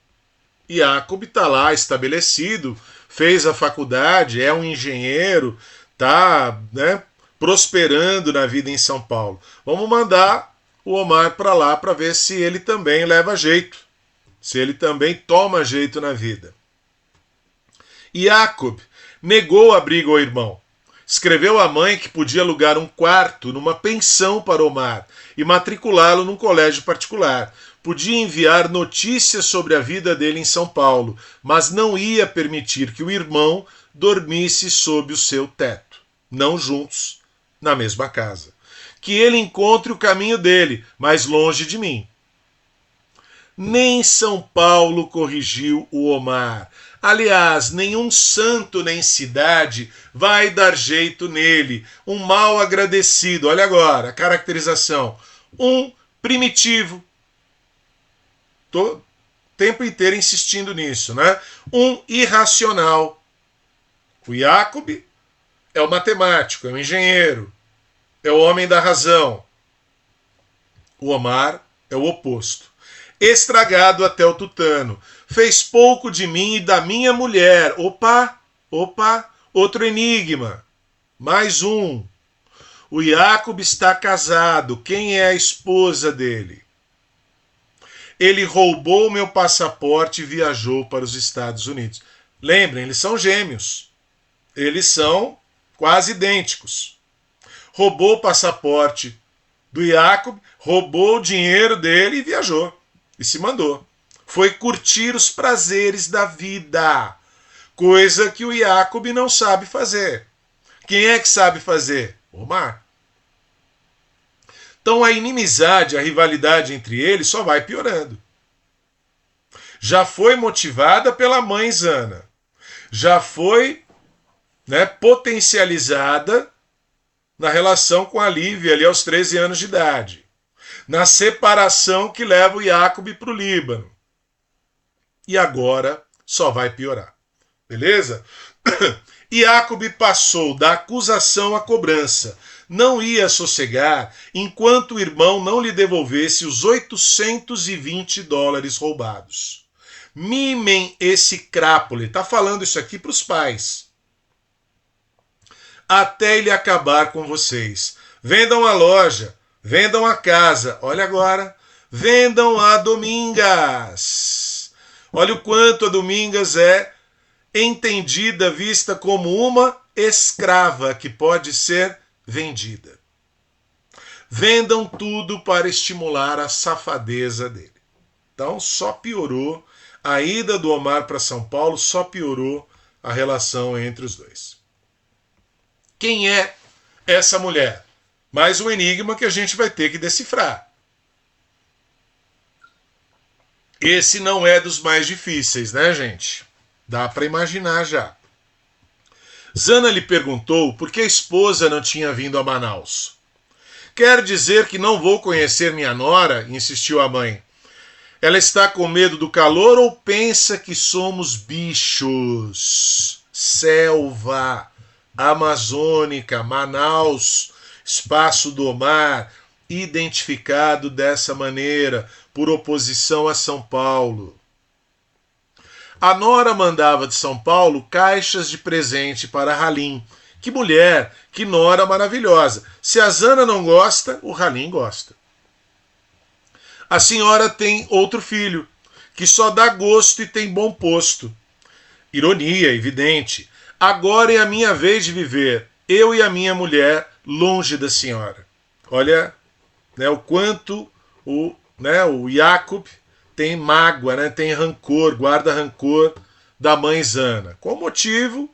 Speaker 1: Jacob está lá estabelecido, fez a faculdade, é um engenheiro, está, né, prosperando na vida em São Paulo. Vamos mandar o Omar para lá para ver se ele também leva jeito, se ele também toma jeito na vida. Jacob negou abrigo ao irmão. Escreveu à mãe que podia alugar um quarto numa pensão para Omar e matriculá-lo num colégio particular. Podia enviar notícias sobre a vida dele em São Paulo, mas não ia permitir que o irmão dormisse sob o seu teto, não juntos, na mesma casa. Que ele encontre o caminho dele, mas longe de mim. Nem São Paulo corrigiu o Omar. Aliás, nenhum santo nem cidade vai dar jeito nele. Um mal agradecido. Olha agora a caracterização. Um primitivo. Tô o tempo inteiro insistindo nisso, né? Um irracional. O Jacob é o matemático, é o engenheiro, é o homem da razão. O Omar é o oposto. Estragado até o tutano. Fez pouco de mim e da minha mulher. Opa, outro enigma. Mais um. O Jacob está casado. Quem é a esposa dele? Ele roubou meu passaporte e viajou para os Estados Unidos. Lembrem, eles são gêmeos. Eles são quase idênticos. Roubou o passaporte do Jacob, roubou o dinheiro dele e viajou. E se mandou. Foi curtir os prazeres da vida. Coisa que o Jacob não sabe fazer. Quem é que sabe fazer? Omar. Então a inimizade, a rivalidade entre eles só vai piorando. Já foi motivada pela mãe Zana. Já foi, né, potencializada na relação com a Lívia ali aos 13 anos de idade. Na separação que leva o Jacob para o Líbano. E agora só vai piorar. Beleza? Jacob passou da acusação à cobrança. Não ia sossegar enquanto o irmão não lhe devolvesse os $820 roubados. Mimem esse crápule. Está falando isso aqui para os pais. Até ele acabar com vocês. Vendam a loja. Vendam a casa. Olha agora. Vendam a Domingas. Olha o quanto a Domingas é entendida, vista como uma escrava que pode ser vendida. Vendam tudo para estimular a safadeza dele. Então só piorou. A ida do Omar para São Paulo só piorou a relação entre os dois. Quem é essa mulher? Mais um enigma que a gente vai ter que decifrar. Esse não é dos mais difíceis, né, gente? Dá para imaginar já. Zana lhe perguntou por que a esposa não tinha vindo a Manaus. Quer dizer que não vou conhecer minha nora? Insistiu a mãe. Ela está com medo do calor ou pensa que somos bichos? Selva amazônica, Manaus, espaço do mar, identificado dessa maneira, por oposição a São Paulo. A nora mandava de São Paulo caixas de presente para Halim, Que mulher, que nora maravilhosa. Se a Zana não gosta, o Halim gosta. A senhora tem outro filho, que só dá gosto e tem bom posto. Ironia, evidente. Agora é a minha vez de viver, eu e a minha mulher, longe da senhora. Olha, né, o quanto o Jacob tem mágoa, né, tem rancor, guarda rancor da mãe Zana. Qual motivo?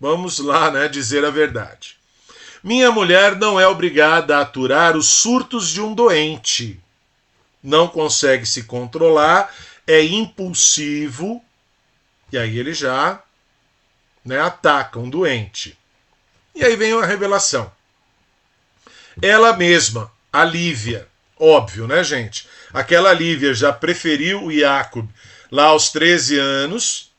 Speaker 1: Vamos lá, né, dizer a verdade. Minha mulher não é obrigada a aturar os surtos de um doente. Não consegue se controlar, é impulsivo, e aí ele já, né, ataca um doente. E aí vem a revelação. Ela mesma, a Lívia, óbvio, né, gente? Aquela Lívia já preferiu o Jacob lá aos 13 anos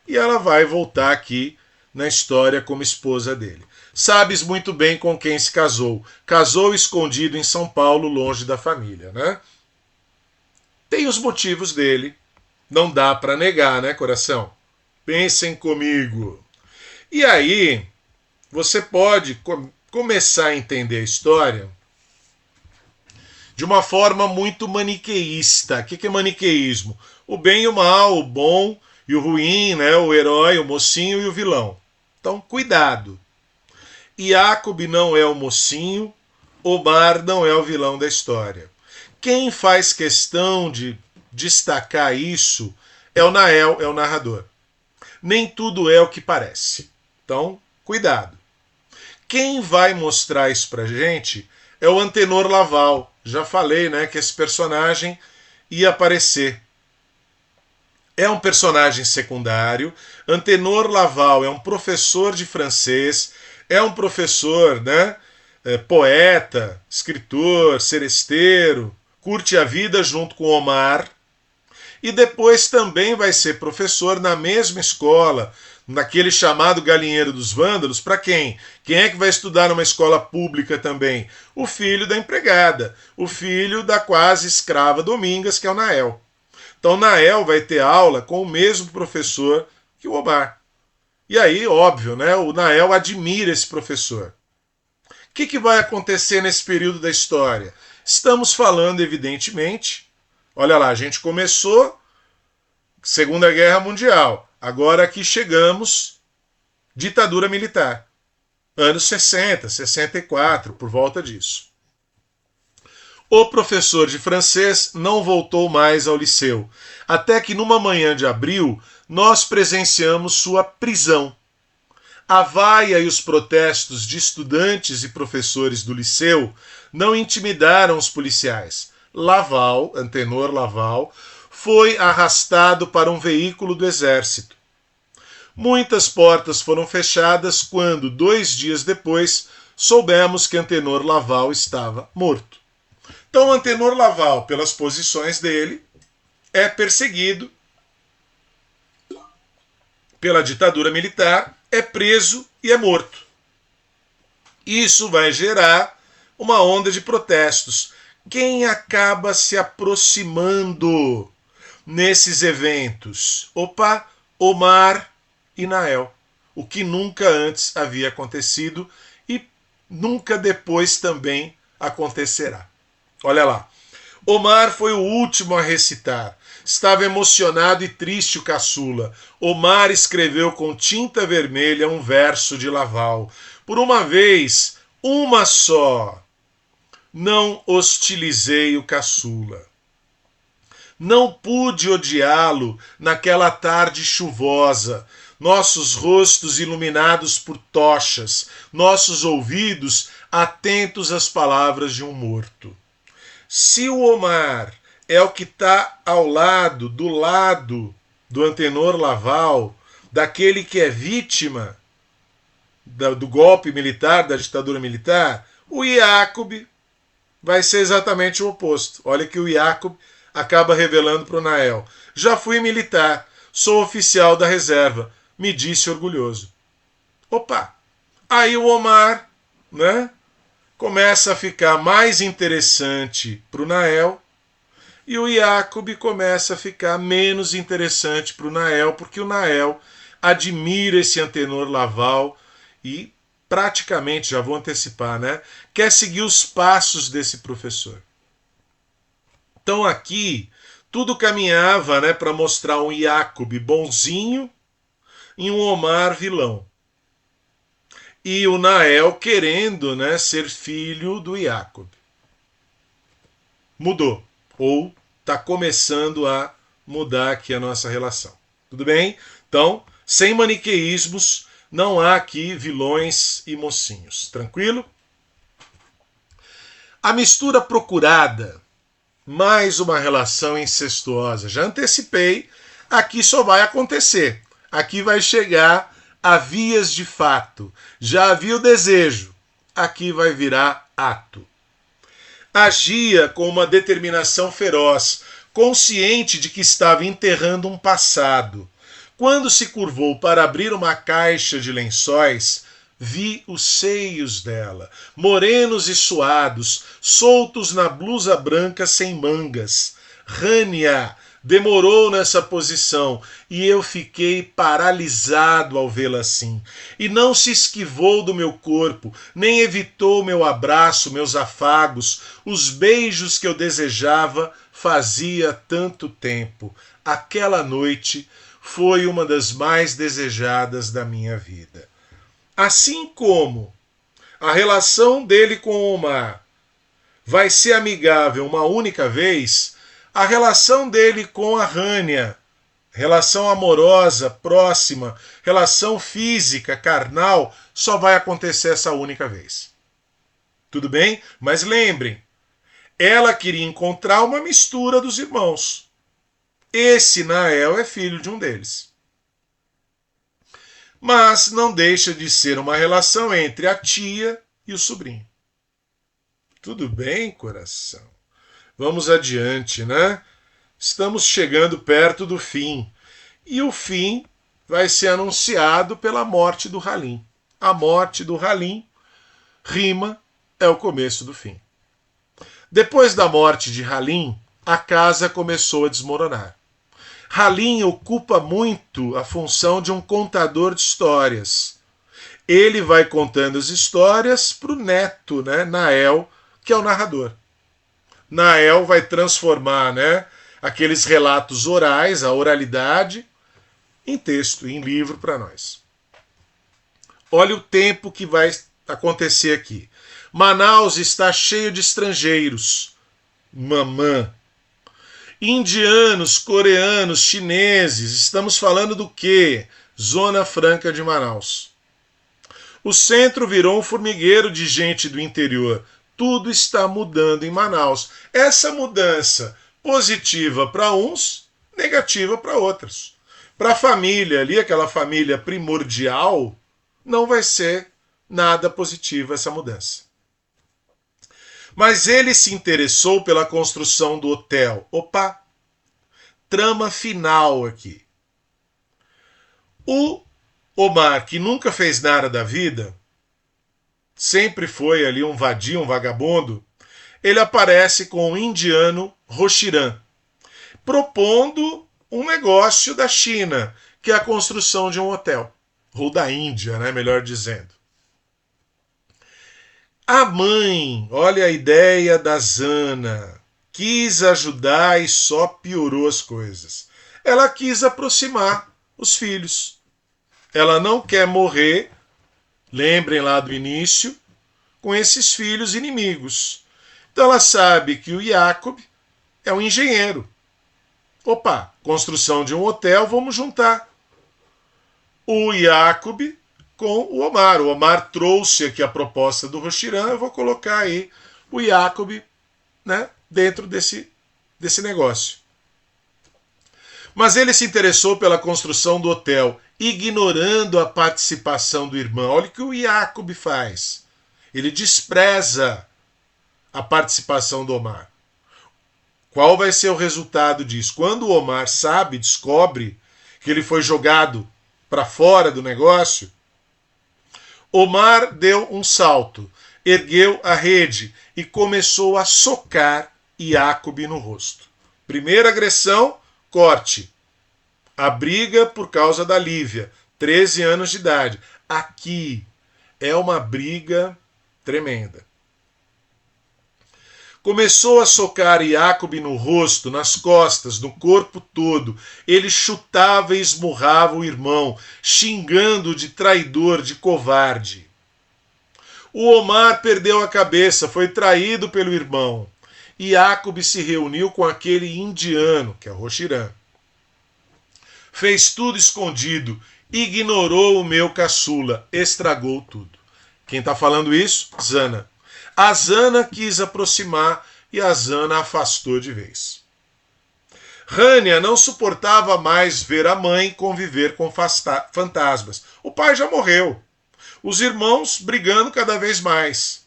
Speaker 1: e ela vai voltar aqui na história como esposa dele. Sabes muito bem com quem se casou. Casou escondido em São Paulo, longe da família, né? Tem os motivos dele. Não dá para negar, né, coração? Pensem comigo. E aí, você pode começar a entender a história de uma forma muito maniqueísta. O que é maniqueísmo? O bem e o mal, o bom e o ruim, né? O herói, o mocinho e o vilão. Então, cuidado. Jacob não é o mocinho, Omar não é o vilão da história. Quem faz questão de destacar isso é o Nael, é o narrador. Nem tudo é o que parece. Então, cuidado. Quem vai mostrar isso pra gente é o Antenor Laval. Já falei, né, que esse personagem ia aparecer. É um personagem secundário. Antenor Laval é um professor de francês, é um professor, né, poeta, escritor, seresteiro, curte a vida junto com Omar. E depois também vai ser professor na mesma escola, naquele chamado Galinheiro dos Vândalos, para quem? Quem é que vai estudar numa escola pública também? O filho da empregada, o filho da quase escrava Domingas, que é o Nael. Então Nael vai ter aula com o mesmo professor que o Omar. E aí, óbvio, né, o Nael admira esse professor. O que vai acontecer nesse período da história? Estamos falando, evidentemente, olha lá, a gente começou Segunda Guerra Mundial. Agora aqui chegamos, ditadura militar. Anos 60, 64, por volta disso. O professor de francês não voltou mais ao liceu, até que numa manhã de abril nós presenciamos sua prisão. A vaia e os protestos de estudantes e professores do liceu não intimidaram os policiais. Laval, Antenor Laval, foi arrastado para um veículo do exército. Muitas portas foram fechadas quando, 2 dias depois, soubemos que Antenor Laval estava morto. Então, Antenor Laval, pelas posições dele, é perseguido pela ditadura militar, é preso e é morto. Isso vai gerar uma onda de protestos. Quem acaba se aproximando nesses eventos? Opa, Omar e Nael. O que nunca antes havia acontecido e nunca depois também acontecerá. Olha lá. Omar foi o último a recitar. Estava emocionado e triste o caçula. Omar escreveu com tinta vermelha um verso de Laval. Por uma vez, uma só, não hostilizei o caçula. Não pude odiá-lo naquela tarde chuvosa, nossos rostos iluminados por tochas, nossos ouvidos atentos às palavras de um morto. Se o Omar é o que está ao lado do Antenor Laval, daquele que é vítima do golpe militar, da ditadura militar, o Jacob vai ser exatamente o oposto. Olha que o Jacob acaba revelando para o Nael. Já fui militar, sou oficial da reserva, me disse orgulhoso. Opa! Aí o Omar, né, começa a ficar mais interessante para o Nael e o Jacob começa a ficar menos interessante para o Nael, porque o Nael admira esse Antenor Laval e praticamente, já vou antecipar, né? Quer seguir os passos desse professor. Então aqui tudo caminhava, né, para mostrar um Jacob bonzinho e um Omar vilão. E o Nael querendo, né, ser filho do Jacob. Mudou. Ou está começando a mudar aqui a nossa relação. Tudo bem? Então, sem maniqueísmos, não há aqui vilões e mocinhos. Tranquilo? A mistura procurada, mais uma relação incestuosa. Já antecipei, aqui só vai acontecer. Aqui vai chegar a vias de fato. Já havia o desejo, aqui vai virar ato. Agia com uma determinação feroz, consciente de que estava enterrando um passado. Quando se curvou para abrir uma caixa de lençóis, vi os seios dela, morenos e suados, soltos na blusa branca sem mangas. Rania demorou nessa posição e eu fiquei paralisado ao vê-la assim. E não se esquivou do meu corpo, nem evitou meu abraço, meus afagos, os beijos que eu desejava fazia tanto tempo. Aquela noite foi uma das mais desejadas da minha vida. Assim como a relação dele com o Omar vai ser amigável uma única vez, a relação dele com a Rania, relação amorosa, próxima, relação física, carnal, só vai acontecer essa única vez. Tudo bem? Mas lembrem, ela queria encontrar uma mistura dos irmãos. Esse Nael é filho de um deles. Mas não deixa de ser uma relação entre a tia e o sobrinho. Tudo bem, coração? Vamos adiante, né? Estamos chegando perto do fim. E o fim vai ser anunciado pela morte do Halim. A morte do Halim, rima, é o começo do fim. Depois da morte de Halim, a casa começou a desmoronar. Halim ocupa muito a função de um contador de histórias. Ele vai contando as histórias para o neto, né, Nael, que é o narrador. Nael vai transformar, né, aqueles relatos orais, a oralidade, em texto, em livro para nós. Olha o tempo que vai acontecer aqui. Manaus está cheio de estrangeiros. Mamã. Indianos, coreanos, chineses, estamos falando do quê? Zona Franca de Manaus. O centro virou um formigueiro de gente do interior. Tudo está mudando em Manaus. Essa mudança positiva para uns, negativa para outros. Para a família ali, aquela família primordial, não vai ser nada positiva essa mudança. Mas ele se interessou pela construção do hotel. Opa! Trama final aqui. O Omar, que nunca fez nada da vida, sempre foi ali um vadio, um vagabundo, ele aparece com o indiano Rochiran, propondo um negócio da China, que é a construção de um hotel. Ou da Índia, né, melhor dizendo. A mãe, olha a ideia da Zana, quis ajudar e só piorou as coisas. Ela quis aproximar os filhos. Ela não quer morrer, lembrem lá do início, com esses filhos inimigos. Então ela sabe que o Jacob é um engenheiro. Opa, construção de um hotel, vamos juntar o Jacob com o Omar. O Omar trouxe aqui a proposta do Rochiran, eu vou colocar aí o Jacob, né, dentro desse negócio. Mas ele se interessou pela construção do hotel, ignorando a participação do irmão. Olha o que o Jacob faz. Ele despreza a participação do Omar. Qual vai ser o resultado disso? Quando o Omar sabe, descobre que ele foi jogado para fora do negócio, Omar deu um salto, ergueu a rede e começou a socar Jacob no rosto. Primeira agressão, corte. A briga por causa da Lívia, 13 anos de idade. Aqui É uma briga tremenda. Começou a socar Jacob no rosto, nas costas, no corpo todo. Ele chutava e esmurrava o irmão, xingando de traidor, de covarde. O Omar perdeu a cabeça, foi traído pelo irmão. E Jacob se reuniu com aquele indiano, que é Roxirã. Fez tudo escondido, ignorou o meu caçula, estragou tudo. Quem está falando isso? Zana. A Zana quis aproximar e a Zana afastou de vez. Rania não suportava mais ver a mãe conviver com fantasmas. O pai já morreu. Os irmãos brigando cada vez mais.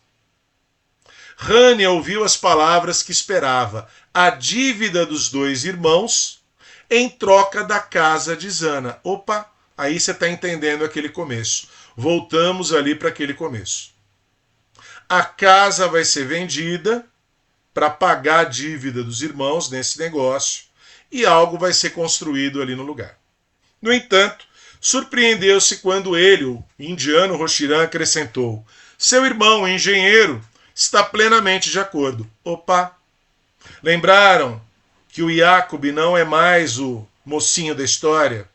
Speaker 1: Rania ouviu as palavras que esperava. A dívida dos dois irmãos em troca da casa de Zana. Opa, aí você está entendendo aquele começo. Voltamos ali para aquele começo. A casa vai ser vendida para pagar a dívida dos irmãos nesse negócio e algo vai ser construído ali no lugar. No entanto, surpreendeu-se quando ele, o indiano Roxirã, acrescentou: seu irmão, o engenheiro, está plenamente de acordo. Opa! Lembraram que o Jacob não é mais o mocinho da história?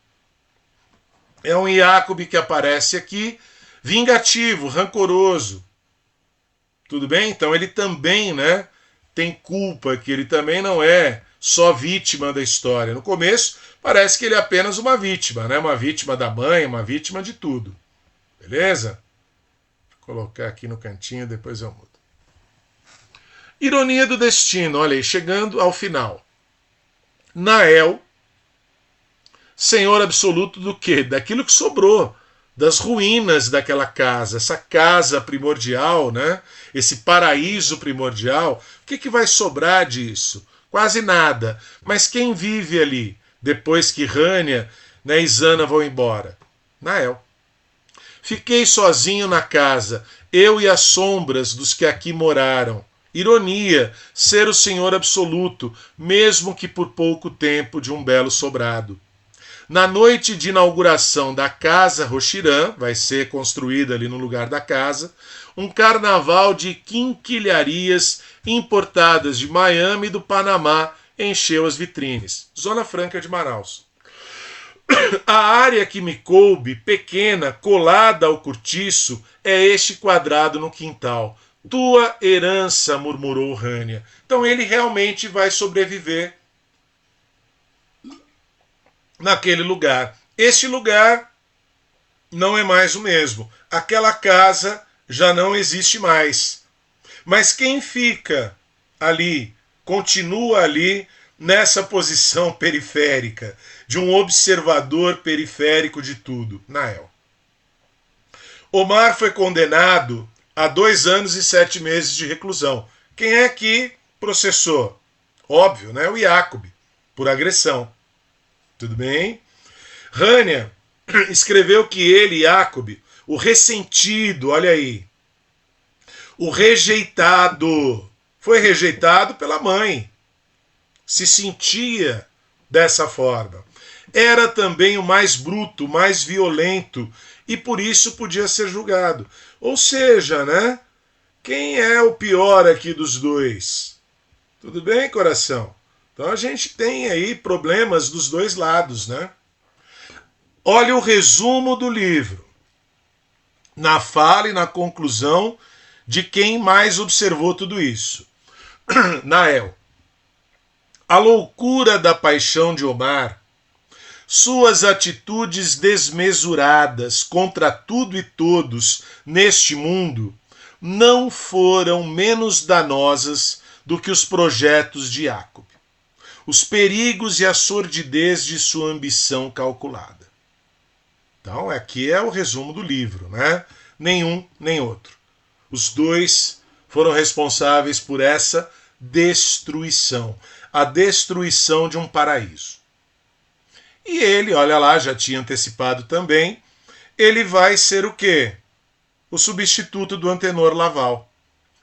Speaker 1: É um Jacob que aparece aqui, vingativo, rancoroso. Tudo bem? Então ele também, tem culpa, que ele também não é só vítima da história. No começo, parece que ele é apenas uma vítima, uma vítima da mãe, uma vítima de tudo. Beleza? Vou colocar aqui no cantinho, depois eu mudo. Ironia do destino, olha aí, chegando ao final. Nael, senhor absoluto do quê? Daquilo que sobrou, das ruínas daquela casa, essa casa primordial, esse paraíso primordial. O que vai sobrar disso? Quase nada. Mas quem vive ali depois que Rania e Zana vão embora? Nael. Fiquei sozinho na casa, eu e as sombras dos que aqui moraram. Ironia, ser o senhor absoluto, mesmo que por pouco tempo de um belo sobrado. Na noite de inauguração da Casa Roxirã, vai ser construída ali no lugar da casa, um carnaval de quinquilharias importadas de Miami e do Panamá encheu as vitrines. Zona Franca de Manaus. A área que me coube, pequena, colada ao cortiço, é este quadrado no quintal. Tua herança, murmurou Rania. Então ele realmente vai sobreviver naquele lugar. Este lugar não é mais o mesmo. Aquela casa já não existe mais. Mas quem fica ali, continua ali, nessa posição periférica, de um observador periférico de tudo? Nael. Omar foi condenado a 2 anos e 7 meses de reclusão. Quem é que processou? Óbvio, o Jacob, por agressão. Tudo bem? Rania escreveu que ele, Jacob, o ressentido, olha aí, o rejeitado, foi rejeitado pela mãe, se sentia dessa forma. Era também o mais bruto, o mais violento, e por isso podia ser julgado. Ou seja, quem é o pior aqui dos dois? Tudo bem, coração? Então a gente tem aí problemas dos dois lados, Olha o resumo do livro, na fala e na conclusão de quem mais observou tudo isso. Nael. A loucura da paixão de Omar, suas atitudes desmesuradas contra tudo e todos neste mundo, não foram menos danosas do que os projetos de Jacob, os perigos e a sordidez de sua ambição calculada. Então, aqui é o resumo do livro, Nenhum nem outro. Os dois foram responsáveis por essa destruição, a destruição de um paraíso. E ele, olha lá, já tinha antecipado também, ele vai ser o quê? O substituto do Antenor Laval.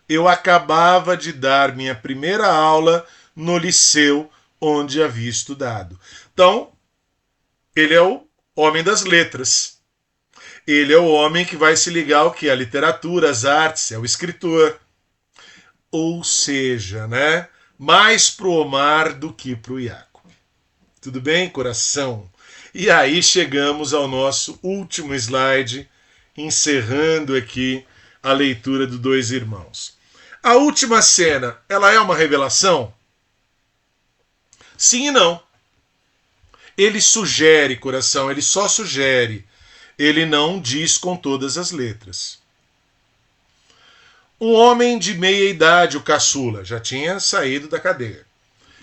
Speaker 1: Eu acabava de dar minha primeira aula no liceu onde havia estudado. Então, ele é o homem das letras. Ele é o homem que vai se ligar ao que? A literatura, as artes, é o escritor. Ou seja, né? Mais pro Omar do que pro Iaco. Tudo bem, coração? E aí chegamos ao nosso último slide, encerrando aqui a leitura do Dois Irmãos. A última cena, ela é uma revelação? Sim e não. Ele sugere, coração, ele só sugere. Ele não diz com todas as letras. Um homem de meia idade, o caçula, já tinha saído da cadeia.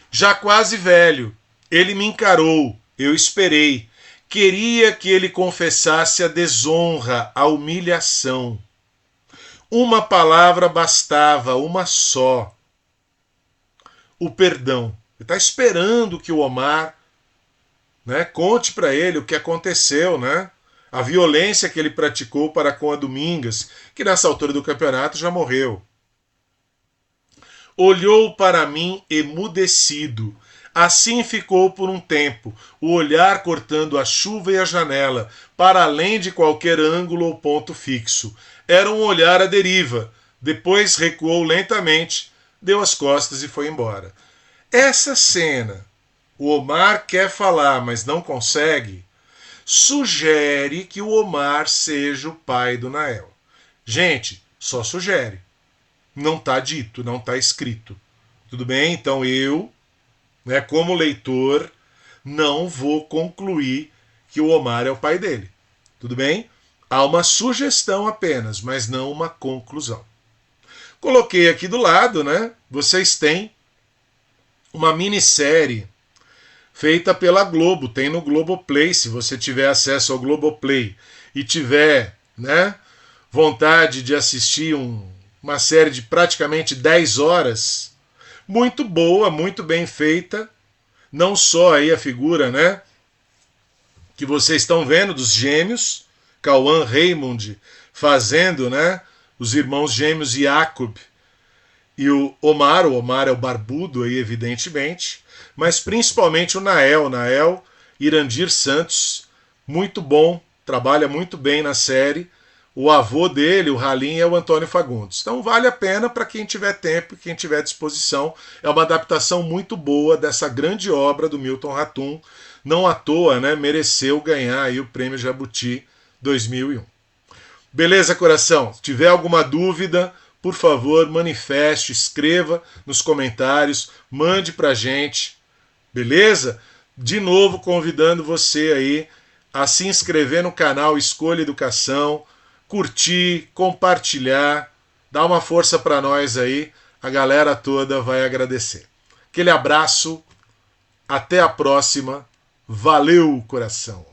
Speaker 1: Já quase velho, ele me encarou, eu esperei. Queria que ele confessasse a desonra, a humilhação. Uma palavra bastava, uma só. O perdão. Ele está esperando que o Omar, né, conte para ele o que aconteceu, né? A violência que ele praticou para com a Domingas, que nessa altura do campeonato já morreu. Olhou para mim emudecido. Assim ficou por um tempo, o olhar cortando a chuva e a janela, para além de qualquer ângulo ou ponto fixo. Era um olhar à deriva. Depois recuou lentamente, deu as costas e foi embora. Essa cena, o Omar quer falar, mas não consegue, sugere que o Omar seja o pai do Nael. Gente, só sugere. Não está dito, não está escrito. Tudo bem? Então eu, né, como leitor, não vou concluir que o Omar é o pai dele. Tudo bem? Há uma sugestão apenas, mas não uma conclusão. Coloquei aqui do lado, né? Vocês têm uma minissérie feita pela Globo, tem no Globoplay, se você tiver acesso ao Globoplay e tiver, né, vontade de assistir uma série de praticamente 10 horas, muito boa, muito bem feita, não só aí a figura, né, que vocês estão vendo dos gêmeos, Cauã Raymond fazendo, né, os irmãos gêmeos Jacob e o Omar é o barbudo aí, evidentemente, mas principalmente o Nael Irandir Santos, muito bom, trabalha muito bem na série. O avô dele, o Halim, é o Antônio Fagundes. Então vale a pena para quem tiver tempo, quem tiver disposição. É uma adaptação muito boa dessa grande obra do Milton Ratum. Não à toa, né, mereceu ganhar aí o Prêmio Jabuti 2001. Beleza, coração? Se tiver alguma dúvida, por favor, manifeste, escreva nos comentários, mande pra gente, beleza? De novo, convidando você aí a se inscrever no canal Escolha Educação, curtir, compartilhar, dar uma força para nós aí, a galera toda vai agradecer. Aquele abraço, até a próxima, valeu, coração!